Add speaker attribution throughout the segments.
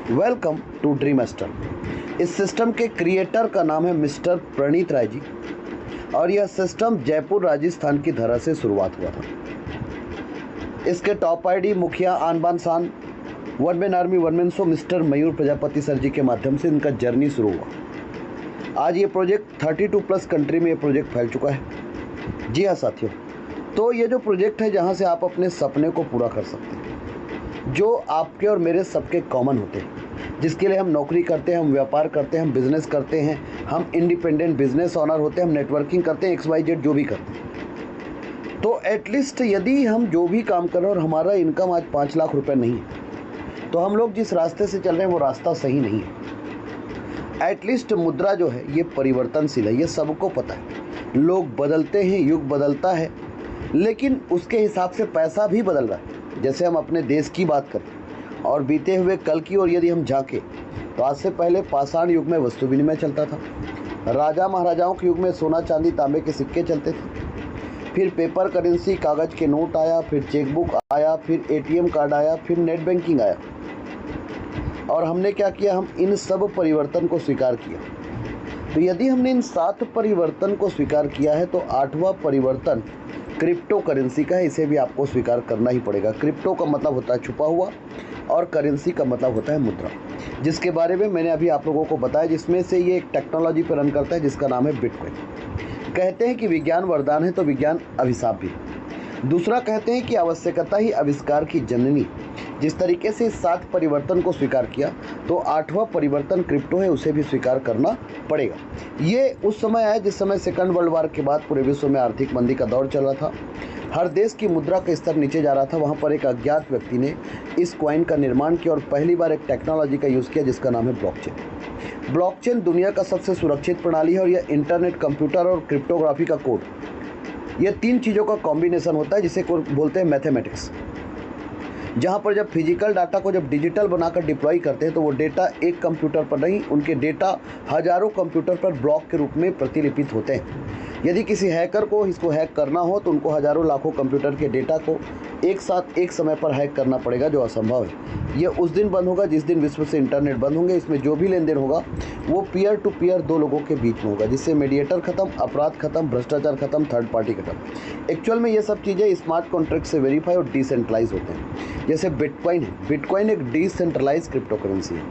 Speaker 1: Welcome to ड्रीमस्टर। इस system के creator का नाम है मिस्टर प्रणीत राय जी और यह सिस्टम जयपुर राजस्थान की धरा से शुरुआत हुआ था। इसके टॉप आईडी मुखिया आन बान शान one man army one man show mister Mayur Prajapati sir ji के माध्यम से इनका जर्नी शुरू हुआ। आज ये प्रोजेक्ट 32+ कंट्री में ये प्रोजेक्ट फैल चुका है। जी हाँ साथियों, तो ये जो प्रोजेक्ट है जहाँ से आप अपने सपने को पूरा कर सकते हैं, जो आपके और मेरे सबके कॉमन होते हैं, जिसके लिए हम नौकरी करते हैं, हम व्यापार करते हैं, हम बिजनेस करते हैं, हम इंडिपेंडेंट बिजनेस ऑनर होते हैं, हम नेटवर्किंग करते हैं, XYZ जो भी करते हैं। तो एटलीस्ट यदि हम जो भी काम कर रहे हैं और हमारा इनकम आज 5 लाख रुपए नहीं है, तो हम लोग जिस रास्ते से चल रहे हैं वो रास्ता सही नहीं है। एटलीस्ट मुद्रा जो है ये परिवर्तनशील है, ये सबको पता है। लोग बदलते हैं, युग बदलता है, लेकिन उसके हिसाब से पैसा भी बदल रहा है। जैसे हम अपने देश की बात करें और बीते हुए कल की ओर यदि हम झांकें, तो आज से पहले पाषाण युग में वस्तु विनिमय चलता था। राजा महाराजाओं के युग में सोना चांदी तांबे के सिक्के चलते थे। फिर पेपर करेंसी कागज़ के नोट आया, फिर चेकबुक आया, फिर ATM कार्ड आया, फिर नेट बैंकिंग आया। और हमने क्या किया, हम इन सब परिवर्तन को स्वीकार किया। तो यदि हमने इन 7 परिवर्तन को स्वीकार किया है, तो 8वां परिवर्तन क्रिप्टो करेंसी का है। इसे भी आपको स्वीकार करना ही पड़ेगा। क्रिप्टो का मतलब होता है छुपा हुआ और करेंसी का मतलब होता है मुद्रा, जिसके बारे में मैंने अभी आप लोगों को बताया, जिसमें से ये एक टेक्नोलॉजी पर रन करता है जिसका नाम है बिटकॉइन। कहते हैं कि विज्ञान वरदान है तो विज्ञान अभिशाप भी है। दूसरा कहते हैं कि आवश्यकता ही आविष्कार की जननी। जिस तरीके से 7 परिवर्तन को स्वीकार किया, तो 8वां परिवर्तन क्रिप्टो है, उसे भी स्वीकार करना पड़ेगा। ये उस समय आया जिस समय सेकंड वर्ल्ड वॉर के बाद पूरे विश्व में आर्थिक मंदी का दौर चल रहा था। हर देश की मुद्रा का स्तर नीचे जा रहा था। वहाँ पर एक अज्ञात व्यक्ति ने इस कॉइन का निर्माण किया और पहली बार एक टेक्नोलॉजी का यूज़ किया जिसका नाम है ब्लॉकचेन। ब्लॉकचेन दुनिया का सबसे सुरक्षित प्रणाली है और यह इंटरनेट, कंप्यूटर और क्रिप्टोग्राफी का कोड, ये 3 चीज़ों का कॉम्बिनेशन होता है जिसे बोलते हैं मैथमेटिक्स। जहाँ पर जब फिजिकल डाटा को जब डिजिटल बनाकर डिप्लॉय करते हैं, तो वो डेटा एक कंप्यूटर पर नहीं, उनके डेटा हज़ारों कंप्यूटर पर ब्लॉक के रूप में प्रतिलिपित होते हैं। यदि किसी हैकर को इसको हैक करना हो, तो उनको हज़ारों लाखों कंप्यूटर के डेटा को एक साथ एक समय पर हैक करना पड़ेगा, जो असंभव है। ये उस दिन बंद होगा जिस दिन विश्व से इंटरनेट बंद होंगे। इसमें जो भी लेन देन होगा वो पीयर टू पीयर 2 लोगों के बीच में होगा, जिससे मीडिएटर खत्म, अपराध खत्म, भ्रष्टाचार खत्म, थर्ड पार्टी खत्म। एक्चुअल में ये सब चीज़ें स्मार्ट कॉन्ट्रैक्ट से वेरीफाई और डिसेंट्रलाइज होते हैं। जैसे बिटकॉइन है, बिटकॉइन एक डिसेंट्रलाइज क्रिप्टो करेंसी है।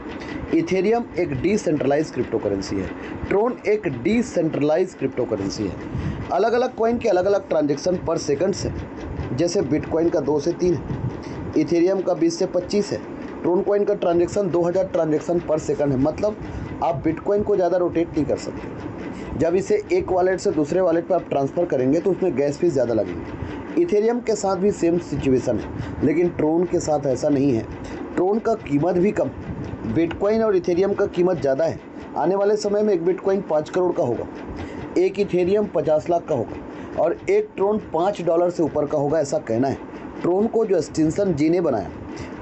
Speaker 1: इथेरियम एक डिसेंट्रलाइज क्रिप्टो करेंसी है। ट्रोन एक डिसेंट्रलाइज क्रिप्टो करेंसी है। अलग अलग कॉइन के अलग अलग ट्रांजेक्शन पर सेकंड्स है। जैसे बिटकॉइन का 2 से 3 है, इथेरियम का 20 से 25 है, ट्रोन कॉइन का ट्रांजेक्शन 2000 ट्रांजेक्शन पर सेकंड है। मतलब आप बिटकॉइन को ज़्यादा रोटेट नहीं कर सकते। जब इसे एक वॉलेट से दूसरे वॉलेट पर आप ट्रांसफ़र करेंगे तो उसमें गैस फीस ज़्यादा लगेगी। इथेरियम के साथ भी सेम सिचुएशन है, लेकिन ट्रोन के साथ ऐसा नहीं है। ट्रोन का कीमत भी कम, बिटकॉइन और इथेरियम का कीमत ज़्यादा है। आने वाले समय में एक बिटकॉइन 5 करोड़ का होगा, एक इथेरियम 50 लाख का होगा और एक ट्रोन $5 से ऊपर का होगा, ऐसा कहना है। ट्रोन को जो स्टिनसन जी ने बनाया,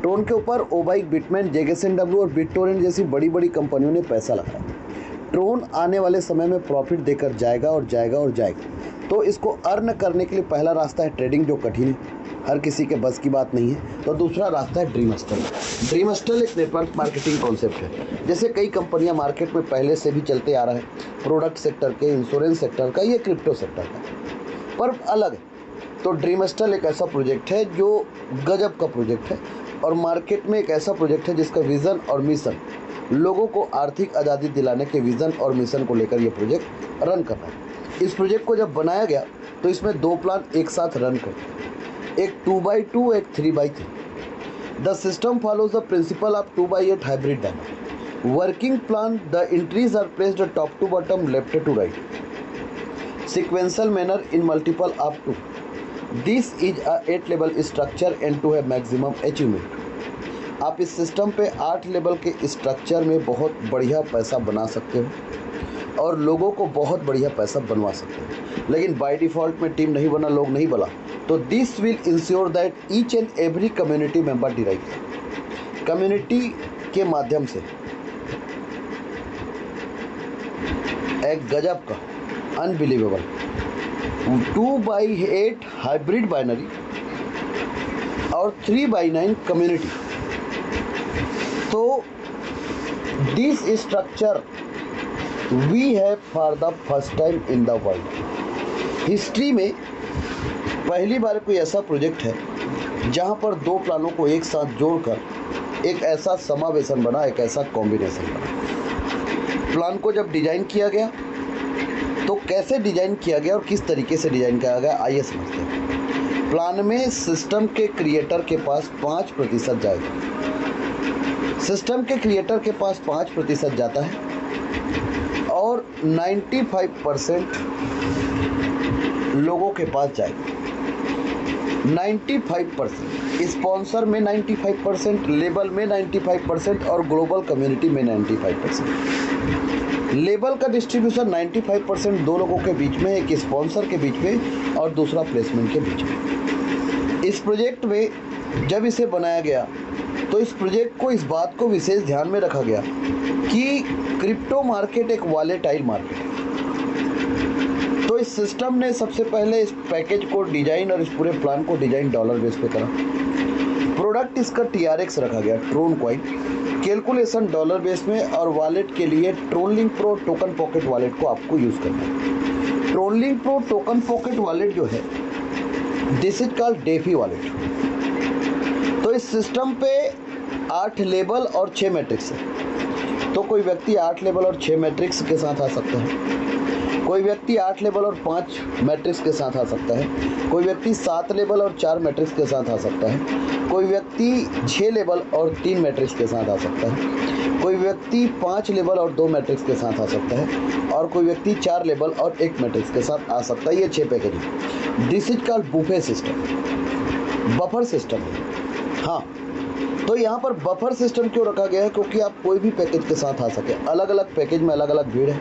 Speaker 1: ट्रोन के ऊपर ओबाइक, बिटमैन, जेगेसनडब्ल्यू और बिटटोरेंट जैसी बड़ी बड़ी कंपनियों ने पैसा लगाया। ट्रोन आने वाले समय में प्रॉफिट देकर जाएगा और जाएगा और जाएगा। तो इसको अर्न करने के लिए पहला रास्ता है ट्रेडिंग, जो कठिन है, हर किसी के बस की बात नहीं है। तो दूसरा रास्ता है ड्रीमस्टर। ड्रीमस्टर एक नेटवर्क मार्केटिंग कॉन्सेप्ट है। जैसे कई कंपनियां मार्केट में पहले से भी चलते आ रहा है, प्रोडक्ट सेक्टर के, इंश्योरेंस सेक्टर का, ये क्रिप्टो सेक्टर का, पर अलग है। तो ड्रीमस्टर एक ऐसा प्रोजेक्ट है जो गजब का प्रोजेक्ट है और मार्केट में एक ऐसा प्रोजेक्ट है जिसका विज़न और मिशन, लोगों को आर्थिक आज़ादी दिलाने के विज़न और मिशन को लेकर ये प्रोजेक्ट रन कर रहा है। इस प्रोजेक्ट को जब बनाया गया तो इसमें 2 प्लान एक साथ रन करते हैं, एक 2x2, एक 3x3। The system follows the principle of 2x8 hybrid dynamo working plan. The entries are placed top to bottom, left to right, sequential manner in multiple of 2. This is a 8 level structure and to have maximum achievement. आप इस system पे 8 level के structure में बहुत बढ़िया पैसा बना सकते हो और लोगों को बहुत बढ़िया पैसा बनवा सकते हो। लेकिन बाय डिफ़ॉल्ट में टीम नहीं बना, लोग नहीं बना, तो this will ensure that each and every community member derive, community के माध्यम से एक गजब का, अनबिलीवेबल 2x8 हाइब्रिड बाइनरी और 3x9 कम्युनिटी। तो this structure we have for the first time in the world. History में पहली बार कोई ऐसा प्रोजेक्ट है जहाँ पर दो प्लानों को एक साथ जोड़कर एक ऐसा समावेशन बना, एक ऐसा कॉम्बिनेशन बना। प्लान को जब डिजाइन किया गया तो कैसे डिजाइन किया गया और किस तरीके से डिजाइन किया गया, आइए समझते हैं। प्लान में सिस्टम के क्रिएटर के पास 5% जाएगा। सिस्टम के क्रिएटर के पास 5% जाता है और 95% लोगों के पास जाएगा। 95% स्पॉन्सर में 95%, लेबल में 95% और ग्लोबल कम्युनिटी में 95%। लेबल का डिस्ट्रीब्यूशन 95% दो लोगों के बीच में, एक स्पॉन्सर के बीच में और दूसरा प्लेसमेंट के बीच में। इस प्रोजेक्ट में जब इसे बनाया गया तो इस प्रोजेक्ट को, इस बात को विशेष ध्यान में रखा गया कि क्रिप्टो मार्केट एक वॉलेटाइल मार्केट है। तो इस सिस्टम ने सबसे पहले इस पैकेज को डिजाइन और इस पूरे प्लान को डिजाइन डॉलर बेस पे करा। प्रोडक्ट इसका TRX रखा गया, Tron coin. Calculation dollar base में और वॉलेट के लिए TronLink Pro token pocket wallet को आपको यूज़ करना है। TronLink Pro token pocket wallet जो है, this is called DeFi wallet. तो इस सिस्टम पे 8 लेबल और 6 मैट्रिक्स है। तो कोई व्यक्ति 8 लेबल और 6 मैट्रिक्स के साथ आ सकता है, कोई व्यक्ति 8 लेबल और 5 मैट्रिक्स के साथ आ सकता है, कोई व्यक्ति 7 लेबल और 4 मैट्रिक्स के साथ आ सकता है, कोई व्यक्ति 6 लेबल और 3 मैट्रिक्स के साथ आ सकता है, कोई व्यक्ति 5 लेबल और 2 मैट्रिक्स के साथ आ सकता है और कोई व्यक्ति 4 लेबल और 1 मैट्रिक्स के साथ आ सकता है। ये 6 पैकेज है। This is called buffet system, buffer system है। हाँ, तो यहाँ पर बफर सिस्टम क्यों रखा गया है? क्योंकि आप कोई भी पैकेज के साथ आ सके। अलग अलग पैकेज में अलग अलग भीड़ है।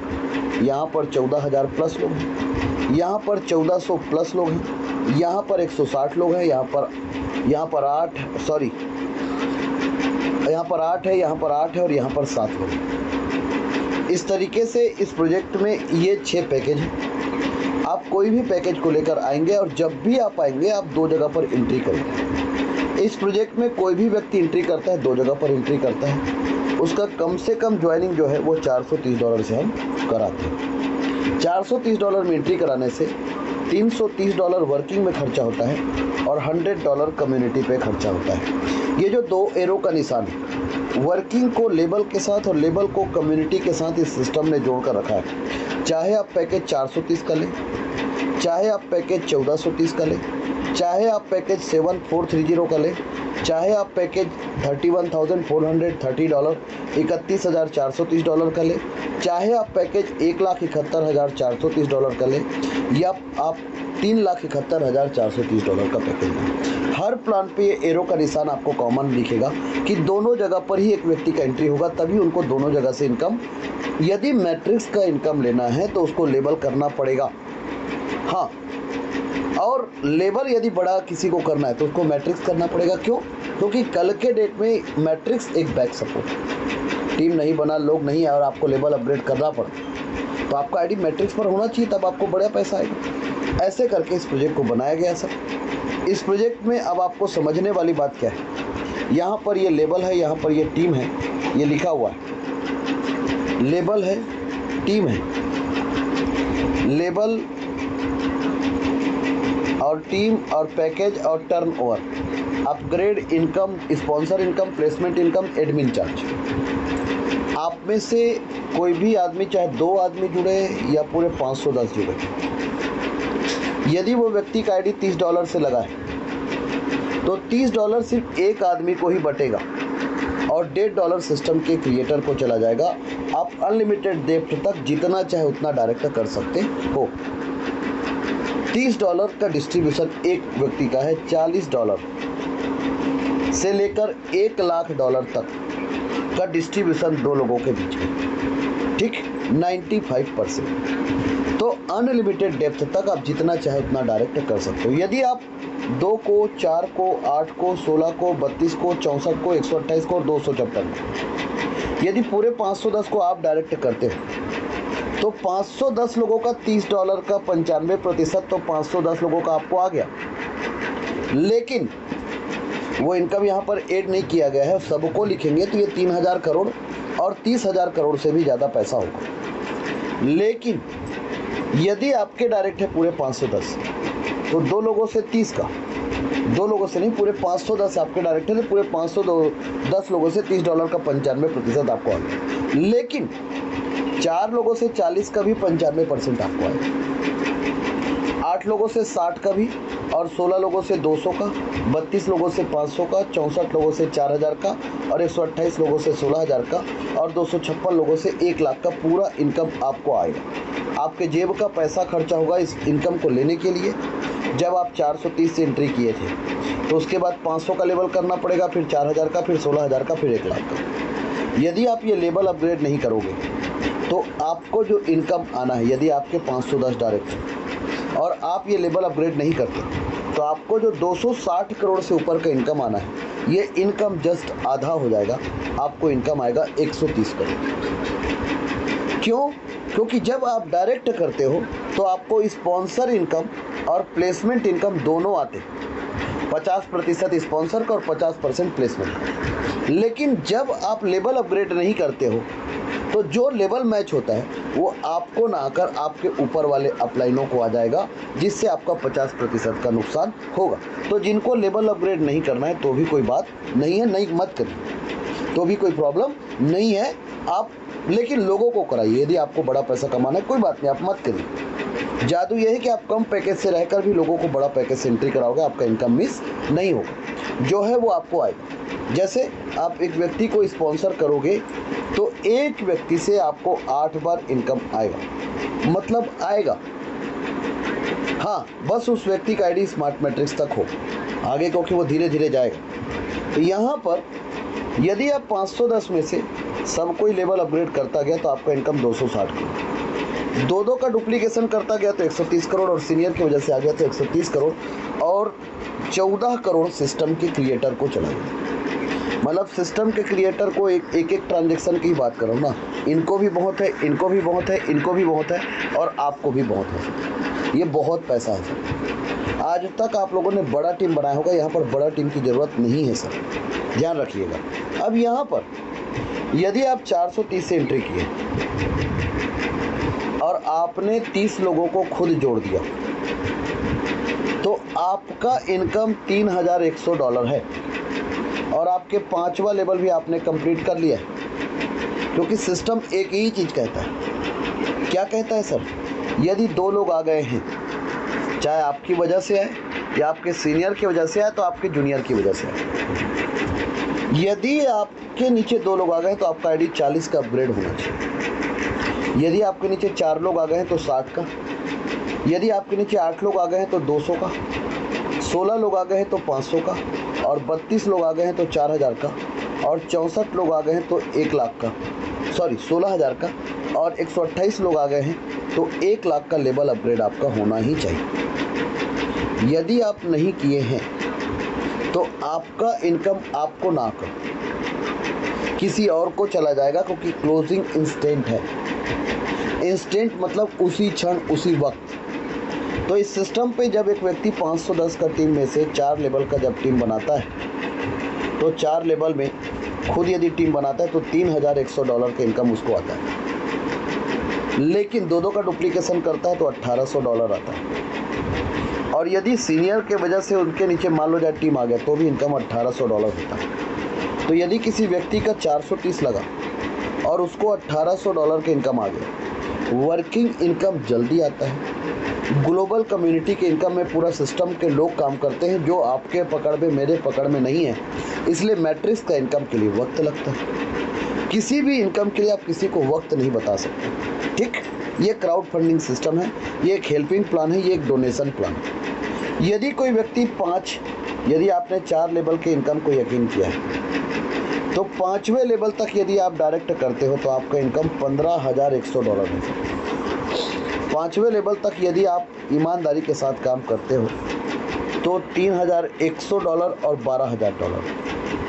Speaker 1: यहाँ पर 14,000 प्लस लोग हैं, यहाँ पर 1400 प्लस लोग हैं, यहाँ पर 160 लोग हैं, यहाँ पर 8 है, यहाँ पर 8 है और यहाँ पर 7 लोग हैं। इस तरीके से इस प्रोजेक्ट में ये 6 पैकेज हैं। आप कोई भी पैकेज को लेकर आएंगे और जब भी आप आएंगे आप 2 जगह पर एंट्री करेंगे। इस प्रोजेक्ट में कोई भी व्यक्ति एंट्री करता है, 2 जगह पर एंट्री करता है, उसका कम से कम ज्वाइनिंग जो है वो $430 से हम कराते हैं। $430 में एंट्री कराने से $330 वर्किंग में खर्चा होता है और $100 कम्युनिटी पे खर्चा होता है। ये जो 2 एरो का निशान है, वर्किंग को लेबल के साथ और लेबल को कम्युनिटी के साथ इस सिस्टम ने जोड़ कर रखा है। चाहे आप पैकेज 430 का लें, चाहे आप पैकेज 1430 का लें, चाहे आप पैकेज 7430 का लें, चाहे आप पैकेज $31,430 $31,430 का लें, चाहे आप पैकेज $1,71,430 का लें या आप $3,71,430 का पैकेज लें। हर प्लान पे ये एरो का निशान आपको कॉमन दिखेगा कि दोनों जगह पर ही एक व्यक्ति का एंट्री होगा, तभी उनको दोनों जगह से इनकम, यदि मैट्रिक्स का इनकम लेना है तो उसको लेबल करना पड़ेगा। हाँ, और लेबल यदि बड़ा किसी को करना है तो उसको मैट्रिक्स करना पड़ेगा। क्यों? क्योंकि कल के डेट में मैट्रिक्स एक बैक सपोर्ट है। टीम नहीं बना, लोग नहीं है और आपको लेबल अपग्रेड करना पड़ा, तो आपका आईडी मैट्रिक्स पर होना चाहिए, तब आपको बड़ा पैसा आएगा। ऐसे करके इस प्रोजेक्ट को बनाया गया सर। इस प्रोजेक्ट में अब आपको समझने वाली बात क्या है, यहाँ पर ये लेबल है, यहाँ पर ये टीम है, ये लिखा हुआ है, लेबल है, टीम है, लेबल और टीम और पैकेज और turnover, upgrade, income, sponsor income, placement income, admin charge. आप में से कोई भी आदमी, चाहे 2 आदमी जुड़े या पूरे 510 जुड़े, यदि वो व्यक्ति का आईडी $30 से लगा है तो $30 सिर्फ एक आदमी को ही बटेगा और $1.5 सिस्टम के क्रिएटर को चला जाएगा। आप अनलिमिटेड डेप्थ तक जितना चाहे उतना डायरेक्ट कर सकते हो। $30 का डिस्ट्रीब्यूशन एक व्यक्ति का है, $40 से लेकर $1,00,000 तक का डिस्ट्रीब्यूशन 2 लोगों के बीच में, ठीक, 95%। तो अनलिमिटेड डेप्थ तक आप जितना चाहे उतना डायरेक्ट कर सकते हो। यदि आप 2 को, 4 को, 8 को, 16 को, 32 को, 64 को, 128 को और 256 को, यदि पूरे 510 को आप डायरेक्ट करते हो तो 510 लोगों का $30 का 95%, तो 510 लोगों का आपको आ गया। लेकिन वो इनकम यहाँ पर ऐड नहीं किया गया है, सबको लिखेंगे तो ये 3000 करोड़ और 30,000 करोड़ से भी ज़्यादा पैसा होगा। लेकिन यदि आपके डायरेक्ट है पूरे 510, तो 2 लोगों से 30 का, 2 लोगों से नहीं, पूरे 510 आपके डायरेक्ट है, तो पूरे 510 लोगों से $30 का 95% आपको आ गया। लेकिन 4 लोगों से 40 का भी 95% आपको आएगा, 8 लोगों से 60 का भी, और 16 लोगों से 200 का, 32 लोगों से 500 का, 64 लोगों से 4000 का, और 128 लोगों से 16000 का, और 256 लोगों से 1 लाख का पूरा इनकम आपको आएगा। आपके जेब का पैसा खर्चा होगा इस इनकम को लेने के लिए। जब आप 430 से एंट्री किए थे तो उसके बाद 500 का लेवल करना पड़ेगा, फिर 4000 का, फिर 16000 का, फिर 1 लाख का। यदि आप ये लेवल अपग्रेड नहीं करोगे तो आपको जो इनकम आना है, यदि आपके 510 डायरेक्ट है और आप ये लेवल अपग्रेड नहीं करते, तो आपको जो 260 करोड़ से ऊपर का इनकम आना है, ये इनकम जस्ट आधा हो जाएगा। आपको इनकम आएगा 130 करोड़। क्यों? क्योंकि जब आप डायरेक्ट करते हो तो आपको स्पॉन्सर इनकम और प्लेसमेंट इनकम दोनों आते, 50% स्पॉन्सर का और 50% प्लेसमेंट का। लेकिन जब आप लेवल अपग्रेड नहीं करते हो तो जो लेवल मैच होता है वो आपको ना आकर आपके ऊपर वाले अपलाइनों को आ जाएगा, जिससे आपका 50% का नुकसान होगा। तो जिनको लेवल अपग्रेड नहीं करना है तो भी कोई बात नहीं है, नहीं मत करिए, तो भी कोई प्रॉब्लम नहीं है आप, लेकिन लोगों को कराइए। यदि आपको बड़ा पैसा कमाना है कोई बात नहीं, आप मत करिए। जादू यह है कि आप कम पैकेज से रहकर भी लोगों को बड़ा पैकेज से एंट्री कराओगे, आपका इनकम मिस नहीं होगा, जो है वो आपको आएगा। जैसे आप एक व्यक्ति को स्पॉन्सर करोगे तो एक व्यक्ति से आपको 8 बार इनकम आएगा, मतलब आएगा। हाँ, बस उस व्यक्ति का आईडी स्मार्ट मैट्रिक्स तक हो, आगे क्योंकि वो धीरे धीरे जाएगा। तो यहाँ पर यदि आप 510 में से सब कोई लेवल अपग्रेड करता गया तो आपका इनकम 260 करोड़, 2 का डुप्लीकेशन करता गया तो 130 करोड़, और सीनियर की वजह से आ गया तो 130 करोड़, और 14 करोड़ सिस्टम के क्रिएटर को चला गया। मतलब सिस्टम के क्रिएटर को एक ट्रांजेक्शन की बात करो ना, इनको भी बहुत है, इनको भी बहुत है, इनको भी बहुत है, और आपको भी बहुत है। ये बहुत पैसा है सर। आज तक आप लोगों ने बड़ा टीम बनाया होगा, यहाँ पर बड़ा टीम की ज़रूरत नहीं है सर, ध्यान रखिएगा। अब यहाँ पर यदि आप 430 से एंट्री किए और आपने 30 लोगों को खुद जोड़ दिया तो आपका इनकम $3100 है, और आपके 5वां लेवल भी आपने कंप्लीट कर लिया है। क्योंकि सिस्टम एक ही चीज़ कहता है, क्या कहता है सर? यदि 2 लोग आ गए हैं, चाहे आपकी वजह से आए या आपके सीनियर की वजह से आए तो आपके जूनियर की वजह से आए, यदि आपके नीचे 2 लोग आ गए तो आपका आईडी 40 का अपग्रेड होना चाहिए। यदि आपके नीचे 4 लोग आ गए हैं तो 60 का, यदि आपके नीचे 8 लोग आ गए हैं तो 200 का, 16 लोग आ गए हैं तो 500 का, और 32 लोग आ गए हैं तो 4000 का, और 64 लोग आ गए हैं तो 1 लाख का, सॉरी 16000 का, और 128 लोग आ गए हैं तो 1 लाख का लेवल अपग्रेड आपका होना ही चाहिए। यदि आप नहीं किए हैं तो आपका इनकम आपको ना कर किसी और को चला जाएगा, क्योंकि क्लोजिंग इंस्टेंट है। इंस्टेंट मतलब उसी क्षण, उसी वक्त। तो इस सिस्टम पे जब एक व्यक्ति 510 का टीम में से 4 लेवल का जब टीम बनाता है तो 4 लेवल में खुद यदि टीम बनाता है तो $3100 का इनकम उसको आता है। लेकिन 2 का डुप्लीकेशन करता है तो $1800 आता है, और यदि सीनियर के वजह से उनके नीचे मान लो जाए टीम आ गया तो भी इनकम $1800 होता है। तो यदि किसी व्यक्ति का 430 लगा और उसको $1800 का इनकम आ गया, वर्किंग इनकम जल्दी आता है। ग्लोबल कम्युनिटी के इनकम में पूरा सिस्टम के लोग काम करते हैं, जो आपके पकड़ में, मेरे पकड़ में नहीं है, इसलिए मैट्रिक्स का इनकम के लिए वक्त लगता है। किसी भी इनकम के लिए आप किसी को वक्त नहीं बता सकते, ठीक? ये क्राउड फंडिंग सिस्टम है, ये एक हेल्पिंग प्लान है, ये एक डोनेशन प्लान है। यदि कोई व्यक्ति यदि आपने 4 लेवल के इनकम को यकीन किया है तो 5वें लेवल तक यदि आप डायरेक्ट करते हो तो आपका इनकम $15100 है। 5वें लेवल तक यदि आप ईमानदारी के साथ काम करते हो तो $3100 और $12000,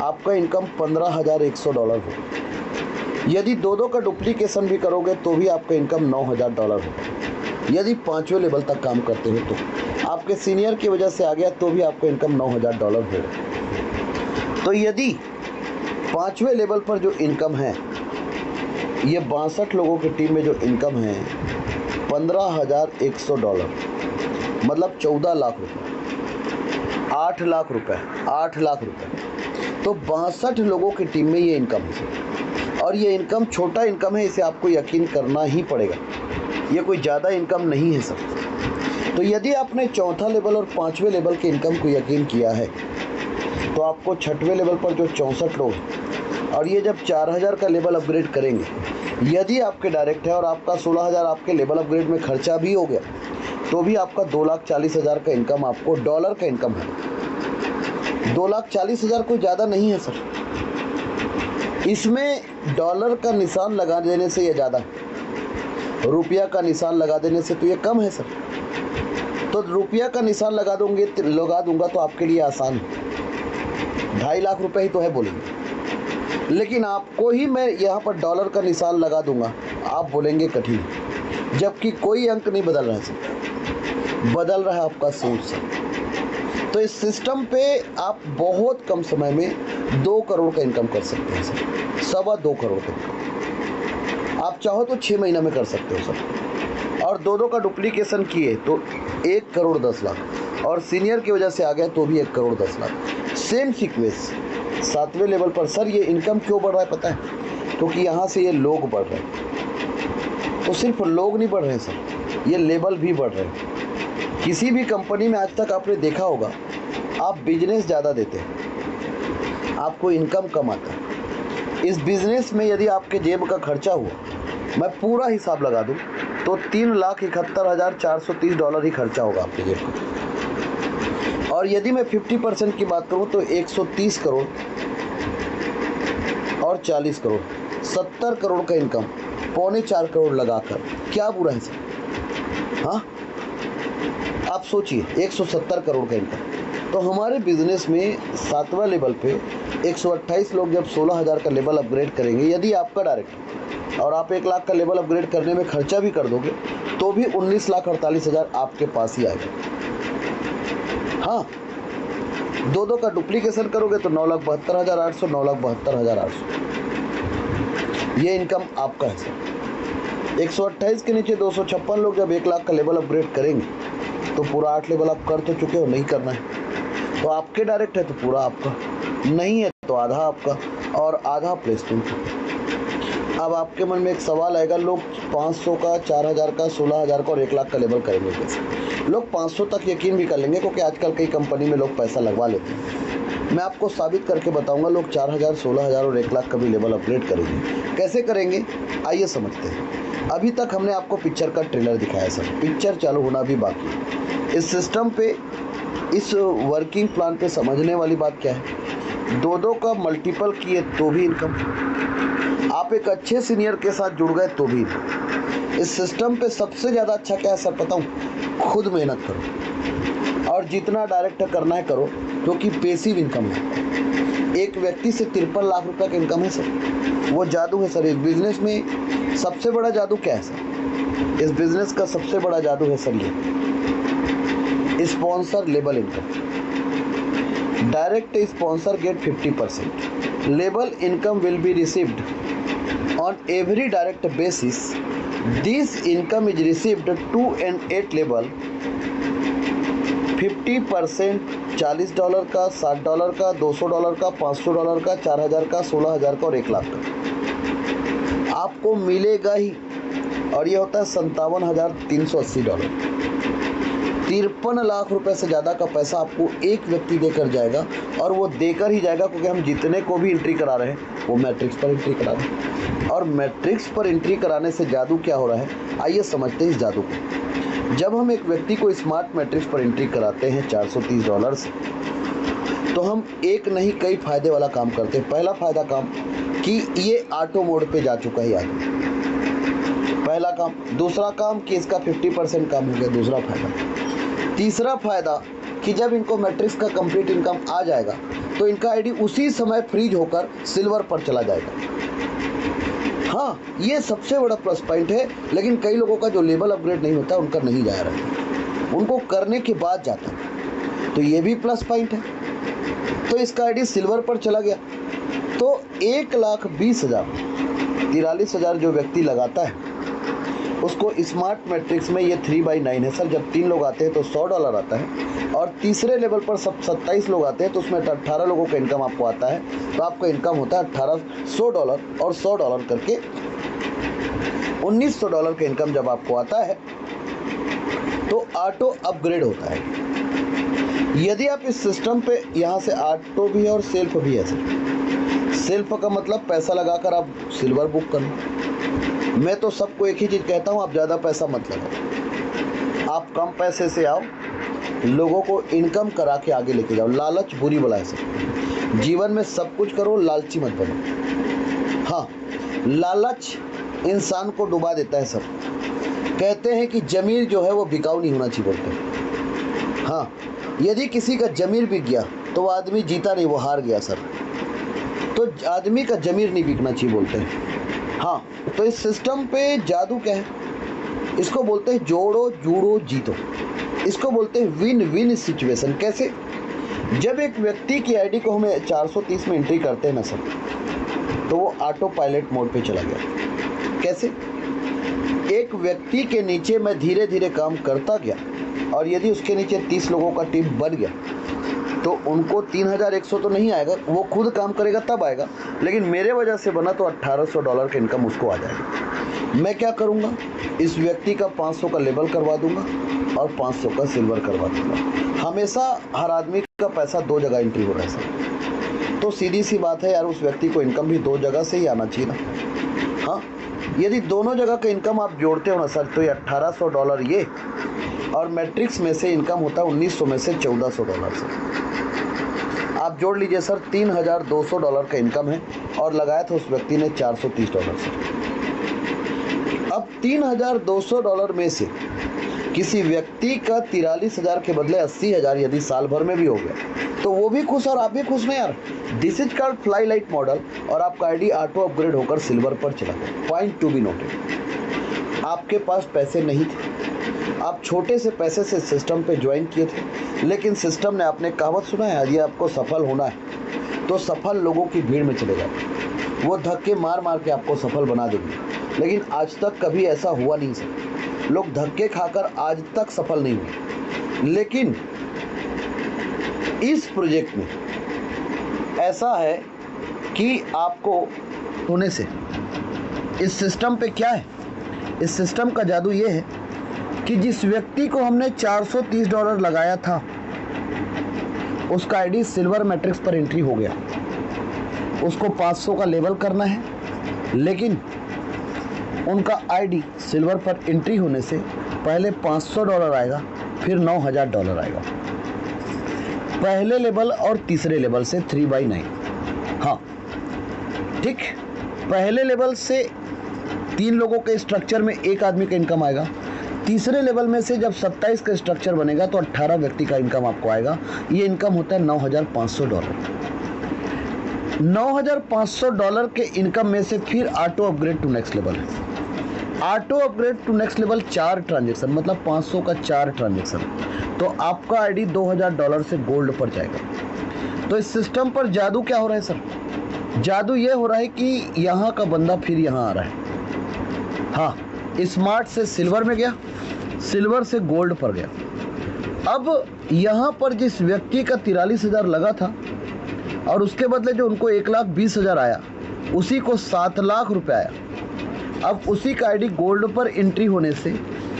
Speaker 1: आपका इनकम $15100 हो। यदि 2 का डुप्लीकेशन भी करोगे तो भी आपका इनकम $9000 हो। यदि 5वें लेवल तक काम करते हो तो आपके सीनियर की वजह से आ गया तो भी आपका इनकम $9000 हो। तो यदि 5वें लेवल पर जो इनकम है, ये 62 लोगों की टीम में जो इनकम है $15,100, मतलब 14 लाख रुपए, 8 लाख रुपए, 8 लाख रुपए। तो 62 लोगों की टीम में ये इनकम है, और ये इनकम छोटा इनकम है, इसे आपको यकीन करना ही पड़ेगा। ये कोई ज़्यादा इनकम नहीं है सर। तो यदि आपने चौथा लेवल और 5वें लेवल के इनकम को यकीन किया है, तो आपको 6वें लेवल पर जो 64 लोग हैं, और ये जब 4000 का लेवल अपग्रेड करेंगे, यदि आपके डायरेक्ट है और आपका 16,000 आपके लेवल अपग्रेड में खर्चा भी हो गया, तो भी आपका 2,40,000 का इनकम, आपको डॉलर का इनकम है। 2,40,000 कोई ज़्यादा नहीं है सर। इसमें डॉलर का निशान लगा देने से ये ज़्यादा है, रुपया का निशान लगा देने से तो ये कम है सर। तो रुपया का निशान लगा दूंगा तो आपके लिए आसान है, 2.5 लाख रुपए ही तो है बोलेंगे। लेकिन आपको ही मैं यहाँ पर डॉलर का निशान लगा दूंगा, आप बोलेंगे कठिन, जबकि कोई अंक नहीं बदल रहा है सर, बदल रहा है आपका सोच सर। तो इस सिस्टम पे आप बहुत कम समय में 2 करोड़ का इनकम कर सकते हैं सर, 2.25 करोड़ का इनकम। आप चाहो तो 6 महीना में कर सकते हो सर। और दो का डुप्लीकेशन किए तो 1 करोड़ 10 लाख, और सीनियर की वजह से आ गया तो भी 1 करोड़ 10 लाख। सेम सीक्वेंस 7वें लेवल पर। सर ये इनकम क्यों बढ़ रहा है पता है? क्योंकि यहाँ से ये लोग बढ़ रहे हैं। तो सिर्फ लोग नहीं बढ़ रहे हैं सर, ये लेवल भी बढ़ रहे हैं। किसी भी कंपनी में आज तक आपने देखा होगा, आप बिजनेस ज़्यादा देते हैं, आपको इनकम कम आता है। इस बिजनेस में यदि आपके जेब का खर्चा हुआ, मैं पूरा हिसाब लगा दूं तो $3,71,430 ही खर्चा होगा आपके जेब का। और यदि मैं 50% की बात करूं तो 130 करोड़ और 40 करोड़, 70 करोड़ का इनकम 3.25 करोड़ लगाकर क्या बुरा है सर? हाँ, आप सोचिए 170 करोड़ का इनकम। तो हमारे बिजनेस में 7वां लेवल पे 128 लोग जब 16,000 का लेवल अपग्रेड करेंगे, यदि आपका डायरेक्ट और आप 1 लाख का लेवल अपग्रेड करने में खर्चा भी कर दोगे, तो भी 19,48,000 आपके पास ही आएगा। हाँ, 2 का डुप्लीकेशन करोगे तो 9,72,800, 9,72,800 ये इनकम आपका है सर। 128 के नीचे 256 लोग जब 1 लाख का लेवल अपग्रेड करेंगे, तो पूरा 8 लेवल आप कर तो चुके हो, नहीं करना है तो आपके डायरेक्ट है तो पूरा आपका, नहीं है तो आधा आपका और आधा प्लेसमेंट। अब आपके मन में एक सवाल आएगा, लोग 500 का, 4,000 का, 16,000 का और 1 लाख का लेवल करेंगे कैसे? लोग 500 तक यकीन भी कर लेंगे, क्योंकि आजकल कई कंपनी में लोग पैसा लगवा लेते हैं। मैं आपको साबित करके बताऊंगा, लोग 4,000, 16,000 और 1 लाख का भी लेवल अपग्रेड करेंगे। कैसे करेंगे आइए समझते हैं। अभी तक हमने आपको पिक्चर का ट्रेलर दिखाया सर, पिक्चर चालू होना भी बाकी है। इस सिस्टम पे, इस वर्किंग प्लान पे समझने वाली बात क्या है, 2 का मल्टीपल किए तो भी इनकम, आप एक अच्छे सीनियर के साथ जुड़ गए तो भी इनकम। इस सिस्टम पे सबसे ज़्यादा अच्छा क्या है सर पता हूँ? खुद मेहनत करो और जितना डायरेक्ट करना है करो, क्योंकि पैसिव इनकम है। एक व्यक्ति से 53 लाख रुपए का इनकम है सर, वो जादू है सर। इस बिजनेस में सबसे बड़ा जादू क्या है सर? इस बिजनेस का सबसे बड़ा जादू है सर ये sponsor level income. Direct sponsor get 50%, level income will be received on every direct basis. This income is received 2 and 8 level, 50% $40 का, $60 का, $200 का, $500 का, 4,000 का, 16,000 का और 1 लाख का आपको मिलेगा ही। और ये होता है $57,380। 53 लाख रुपए से ज़्यादा का पैसा आपको एक व्यक्ति देकर जाएगा, और वो देकर ही जाएगा, क्योंकि हम जितने को भी एंट्री करा रहे हैं वो मैट्रिक्स पर एंट्री करा रहे हैं। और मैट्रिक्स पर एंट्री कराने से जादू क्या हो रहा है, आइए समझते हैं इस जादू को। जब हम एक व्यक्ति को स्मार्ट मैट्रिक्स पर एंट्री कराते हैं $430 से, तो हम एक नहीं कई फ़ायदे वाला काम करते हैं। पहला फ़ायदा काम कि ये ऑटो मोड पे जा चुका है आदमी, पहला काम। दूसरा काम कि इसका 50% काम हो गया, दूसरा फ़ायदा। तीसरा फ़ायदा कि जब इनको मैट्रिक्स का कंप्लीट इनकम आ जाएगा, तो इनका आईडी उसी समय फ्रीज होकर सिल्वर पर चला जाएगा। हाँ, ये सबसे बड़ा प्लस पॉइंट है। लेकिन कई लोगों का जो लेवल अपग्रेड नहीं होता, उनका नहीं जा रहा है, उनको करने के बाद जाता है, तो ये भी प्लस पॉइंट है। तो इसका आईडी सिल्वर पर चला गया। तो 1,20,000 43,000 जो व्यक्ति लगाता है उसको स्मार्ट मैट्रिक्स में ये 3/9 है सर। जब 3 लोग आते हैं तो $100 आता है, और तीसरे लेवल पर सब 27 लोग आते हैं तो उसमें 18 लोगों का इनकम आपको आता है। तो आपका इनकम होता है $1,800 और $100 करके $1,900 का इनकम जब आपको आता है तो ऑटो अपग्रेड होता है। यदि आप इस सिस्टम पे यहाँ से ऑटो भी है और सेल्फ भी है सर। सेल्फ का मतलब पैसा लगाकर आप सिल्वर बुक कर लो। मैं तो सबको एक ही चीज़ कहता हूँ, आप ज़्यादा पैसा मत लगाओ, आप कम पैसे से आओ, लोगों को इनकम करा के आगे लेके जाओ। लालच बुरी बला है सर। जीवन में सब कुछ करो, लालची मत बनो। हाँ, लालच इंसान को डुबा देता है सर। कहते हैं कि ज़मीर जो है वो बिकाऊ नहीं होना चाहिए बोलते हैं। हाँ, यदि किसी का ज़मीर बिक गया तो वो आदमी जीता नहीं, वो हार गया सर। तो आदमी का ज़मीर नहीं बिकना चाहिए बोलते हैं। हाँ, तो इस सिस्टम पे जादू क्या है, इसको बोलते हैं जोड़ो जूड़ो जीतो। इसको बोलते हैं विन विन सिचुएशन। कैसे? जब एक व्यक्ति की आईडी को हमें 430 में एंट्री करते हैं ना सर, तो वो ऑटो पायलट मोड पे चला गया। कैसे? एक व्यक्ति के नीचे मैं धीरे धीरे काम करता गया, और यदि उसके नीचे 30 लोगों का टीम बन गया तो उनको 3,100 तो नहीं आएगा, वो खुद काम करेगा तब आएगा, लेकिन मेरे वजह से बना तो $1,800 का इनकम उसको आ जाएगा। मैं क्या करूँगा, इस व्यक्ति का 500 का लेबल करवा दूंगा और 500 का सिल्वर करवा दूंगा। हमेशा हर आदमी का पैसा 2 जगह एंट्री हो रहा है सर। तो सीधी सी बात है यार, उस व्यक्ति को इनकम भी 2 जगह से ही आना चाहिए ना। हाँ, यदि दोनों जगह का इनकम आप जोड़ते हो ना सर, तो ये $1,800 ये, और मैट्रिक्स में से इनकम होता है 1900 में से $1,400 से। आप जोड़ लीजिए सर, $3,200 का इनकम है, और लगाया था उस व्यक्ति ने $430 से। अब $3,200 में से किसी व्यक्ति का 43,000 के बदले 80,000 यदि साल भर में भी हो गया तो वो भी खुश और आप भी खुश ना यार। This is called fly light model, और आपका आईडी ऑटो अपग्रेड होकर सिल्वर पर चला गया। Point to be noted. आपके पास पैसे नहीं थे, आप छोटे से पैसे से सिस्टम पे ज्वाइन किए थे, लेकिन सिस्टम ने, आपने कहावत सुना है, यदि आपको सफल होना है तो सफल लोगों की भीड़ में चले जाओ। वो धक्के मार मार के आपको सफल बना देंगे, लेकिन आज तक कभी ऐसा हुआ नहीं सर। लोग धक्के खाकर आज तक सफल नहीं हुए। लेकिन इस प्रोजेक्ट में ऐसा है कि आपको होने से इस सिस्टम पे क्या है, इस सिस्टम का जादू ये है कि जिस व्यक्ति को हमने $430 लगाया था उसका आईडी सिल्वर मैट्रिक्स पर एंट्री हो गया। उसको 500 का लेवल करना है, लेकिन उनका आईडी सिल्वर पर एंट्री होने से पहले $500 आएगा, फिर $9,000 आएगा। पहले लेवल और तीसरे लेवल से 3/9। हाँ ठीक, पहले लेवल से 3 लोगों के स्ट्रक्चर में एक आदमी का इनकम आएगा। तीसरे लेवल में से जब 27 का स्ट्रक्चर बनेगा तो 18 व्यक्ति का इनकम आपको आएगा। ये इनकम होता है $9,500। $9,500 के इनकम में से फिर auto upgrade to next level है। Auto upgrade to next level 4 transaction, मतलब 500 का 4 ट्रांजेक्शन, तो आपका आईडी $2,000 से गोल्ड पर जाएगा। तो इस सिस्टम पर जादू क्या हो रहा है सर? जादू ये हो रहा है कि यहाँ का बंदा फिर यहाँ आ रहा है। हाँ, स्मार्ट से सिल्वर में गया, सिल्वर से गोल्ड पर गया। अब यहाँ पर जिस व्यक्ति का 43,000 लगा था और उसके बदले जो उनको 1,20,000 आया, उसी को 7 लाख रुपए आया। अब उसी का आईडी गोल्ड पर एंट्री होने से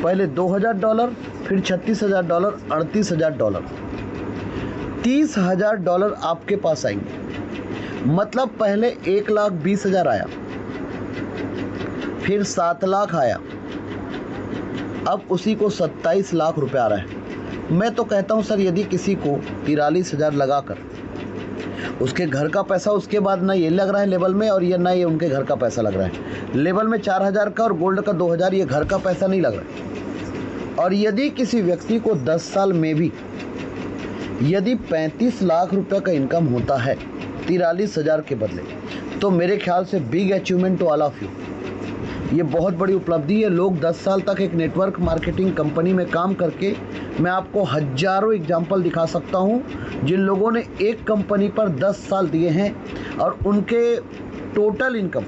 Speaker 1: पहले $2,000, फिर $36,000, $38,000, $30,000 आपके पास आएंगे। मतलब पहले 1,20,000 आया, फिर 7 लाख आया, अब उसी को 27 लाख रुपए आ रहा है। मैं तो कहता हूं सर, यदि किसी को 43,000 लगाकर उसके घर का पैसा उसके बाद ना ये लग रहा है लेवल में, और ये ना ये उनके घर का पैसा लग रहा है। लेवल में 4,000 का और गोल्ड का 2,000, ये घर का पैसा नहीं लग रहा है। और यदि किसी व्यक्ति को 10 साल में भी यदि 35 लाख रुपए का इनकम होता है 43,000 के बदले, तो मेरे ख्याल से big achievement to all of you. ये बहुत बड़ी उपलब्धि है। लोग 10 साल तक एक नेटवर्क मार्केटिंग कंपनी में काम करके, मैं आपको हज़ारों एग्जाम्पल दिखा सकता हूँ जिन लोगों ने एक कंपनी पर 10 साल दिए हैं और उनके टोटल इनकम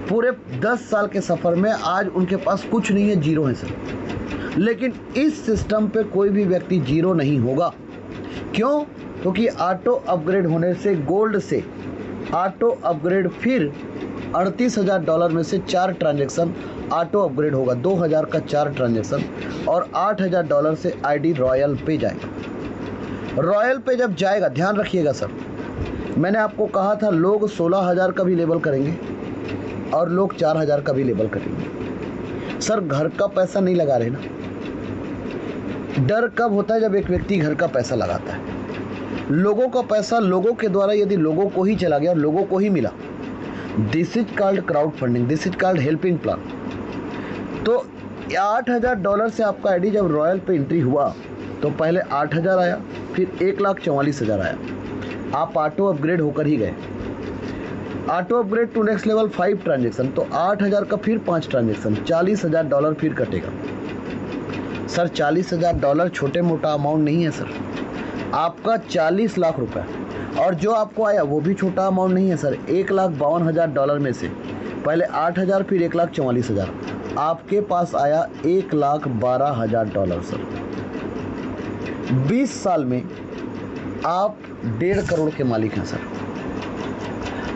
Speaker 1: पूरे 10 साल के सफ़र में आज उनके पास कुछ नहीं है, जीरो है सर। लेकिन इस सिस्टम पे कोई भी व्यक्ति जीरो नहीं होगा। क्यों? क्योंकि ऑटो अपग्रेड होने से, गोल्ड से ऑटो अपग्रेड, फिर $38,000 में से 4 ट्रांजैक्शन ऑटो अपग्रेड होगा, 2000 का 4 ट्रांजैक्शन, और $8,000 से आईडी रॉयल पे जाएगा। रॉयल पे जब जाएगा, ध्यान रखिएगा सर, मैंने आपको कहा था लोग 16,000 का भी लेबल करेंगे और लोग 4,000 का भी लेबल करेंगे। सर घर का पैसा नहीं लगा रहे ना। डर कब होता है? जब एक व्यक्ति घर का पैसा लगाता है। लोगों का पैसा लोगों के द्वारा यदि लोगों को ही चला गया और लोगों को ही मिला, this is called crowd funding, this is called helping plan. तो $8,000 से आपका आईडी जब रॉयल पे एंट्री हुआ तो पहले 8,000 आया, फिर 1,44,000 आया। आप ऑटो अपग्रेड होकर ही गए। Auto upgrade to next level 5 transaction, तो 8,000 का फिर 5 ट्रांजेक्शन, $40,000 फिर कटेगा। सर $40,000 छोटे मोटा अमाउंट नहीं है सर। आपका 40 लाख रुपए, और जो आपको आया वो भी छोटा अमाउंट नहीं है सर। $1,52,000 में से पहले 8,000 फिर 1,44,000, आपके पास आया $1,12,000 सर। 20 साल में आप 1.5 करोड़ के मालिक हैं सर।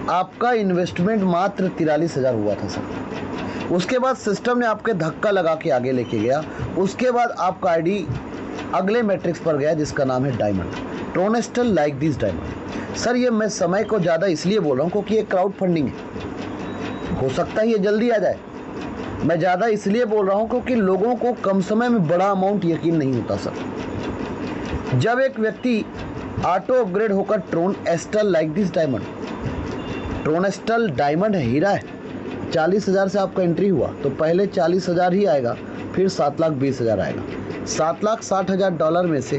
Speaker 1: आपका इन्वेस्टमेंट मात्र 43,000 हुआ था सर। उसके बाद सिस्टम ने आपके धक्का लगा के आगे लेके गया। उसके बाद आपका आईडी अगले मैट्रिक्स पर गया जिसका नाम है डायमंड, ट्रोनेस्टल लाइक दिस डायमंड। सर ये मैं समय को ज़्यादा इसलिए बोल रहा हूँ क्योंकि ये क्राउड फंडिंग है, हो सकता है ये जल्दी आ जाए। मैं ज़्यादा इसलिए बोल रहा हूँ क्योंकि लोगों को कम समय में बड़ा अमाउंट यकीन नहीं होता सर। जब एक व्यक्ति ऑटो अपग्रेड होकर ट्रोनेस्टल लाइक दिस डायमंड, ट्रोनेस्टल डायमंड है, हीरा है, 40,000 से आपका एंट्री हुआ तो पहले 40,000 ही आएगा, फिर 7,20,000 आएगा। $7,60,000 में से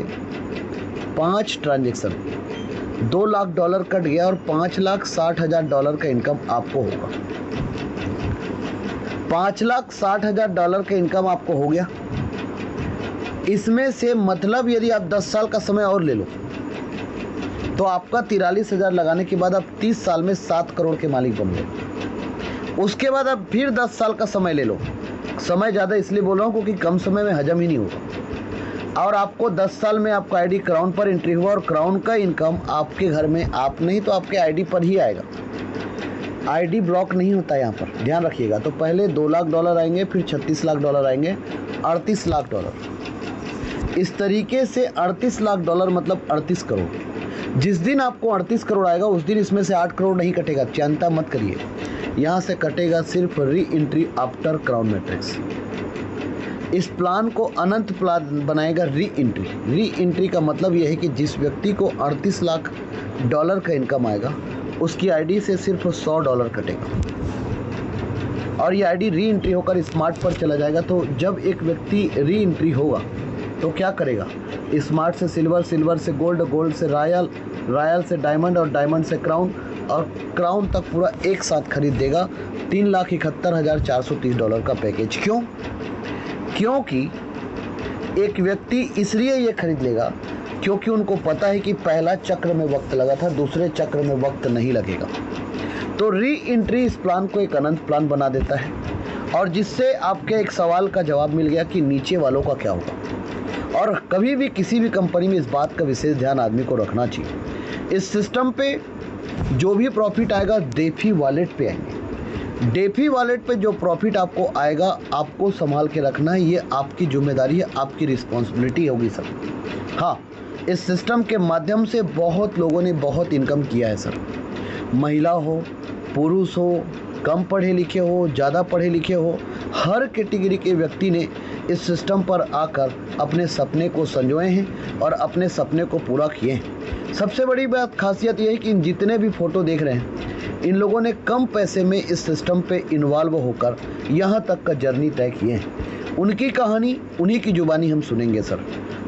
Speaker 1: 5 ट्रांजेक्शन, $2,00,000 कट गया और $5,60,000 का इनकम आपको होगा। $5,60,000 का इनकम आपको हो गया। इसमें से मतलब यदि आप 10 साल का समय और ले लो तो आपका 43,000 लगाने के बाद आप 30 साल में 7 करोड़ के मालिक बन गए। उसके बाद आप फिर 10 साल का समय ले लो। समय ज़्यादा इसलिए बोल रहा हूँ क्योंकि कम समय में हजम ही नहीं होगा। और आपको 10 साल में आपका आईडी क्राउन पर एंट्री हुआ और क्राउन का इनकम आपके घर में, आप नहीं तो आपके आईडी पर ही आएगा। आईडी ब्लॉक नहीं होता यहाँ पर, ध्यान रखिएगा। तो पहले $2,00,000 आएंगे, फिर $36,00,000 आएंगे, $38,00,000। इस तरीके से $38,00,000 मतलब 38 करोड़। जिस दिन आपको 38 करोड़ आएगा उस दिन इसमें से 8 करोड़ नहीं कटेगा, चिंता मत करिए। यहाँ से कटेगा सिर्फ re entry after crown matrix. इस प्लान को अनंत प्लान बनाएगा री एंट्री। री एंट्री का मतलब यह है कि जिस व्यक्ति को $38,00,000 का इनकम आएगा उसकी आईडी से सिर्फ $100 कटेगा और ये आईडी री एंट्री होकर स्मार्ट पर चला जाएगा। तो जब एक व्यक्ति री एंट्री होगा तो क्या करेगा? स्मार्ट से सिल्वर, सिल्वर से गोल्ड, गोल्ड से रॉयल, रॉयल से डायमंड और डायमंड से क्राउन और क्राउन तक पूरा एक साथ खरीद देगा। $3,71,430 का पैकेज। क्यों? क्योंकि एक व्यक्ति इसलिए ये खरीद लेगा क्योंकि उनको पता है कि पहला चक्र में वक्त लगा था, दूसरे चक्र में वक्त नहीं लगेगा। तो री एंट्री इस प्लान को एक अनंत प्लान बना देता है और जिससे आपके एक सवाल का जवाब मिल गया कि नीचे वालों का क्या होगा। और कभी भी किसी भी कंपनी में इस बात का विशेष ध्यान आदमी को रखना चाहिए। इस सिस्टम पे जो भी प्रॉफिट आएगा डेफी वॉलेट पे आएंगे। डेफी वॉलेट पे जो प्रॉफिट आपको आएगा आपको संभाल के रखना है, ये आपकी जिम्मेदारी है, आपकी रिस्पॉन्सिबिलिटी होगी सर। हाँ, इस सिस्टम के माध्यम से बहुत लोगों ने बहुत इनकम किया है सर। महिला हो, पुरुष हो, कम पढ़े लिखे हो, ज़्यादा पढ़े लिखे हो, हर कैटेगरी के व्यक्ति ने इस सिस्टम पर आकर अपने सपने को संजोए हैं और अपने सपने को पूरा किए हैं। सबसे बड़ी बात खासियत ये है कि जितने भी फ़ोटो देख रहे हैं इन लोगों ने कम पैसे में इस सिस्टम पे इन्वॉल्व होकर यहाँ तक का जर्नी तय किए हैं। उनकी कहानी, उन्हीं की जुबानी हम सुनेंगे सर।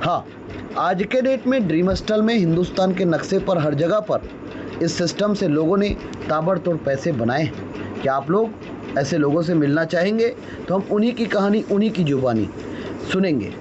Speaker 1: हाँ, आज के डेट में ड्रीमस्टल में हिंदुस्तान के नक्शे पर हर जगह पर इस सिस्टम से लोगों ने ताबड़तोड़ पैसे बनाए हैं। क्या आप लोग ऐसे लोगों से मिलना चाहेंगे तो हम उन्हीं की कहानी, उन्हीं की जुबानी सुनेंगे।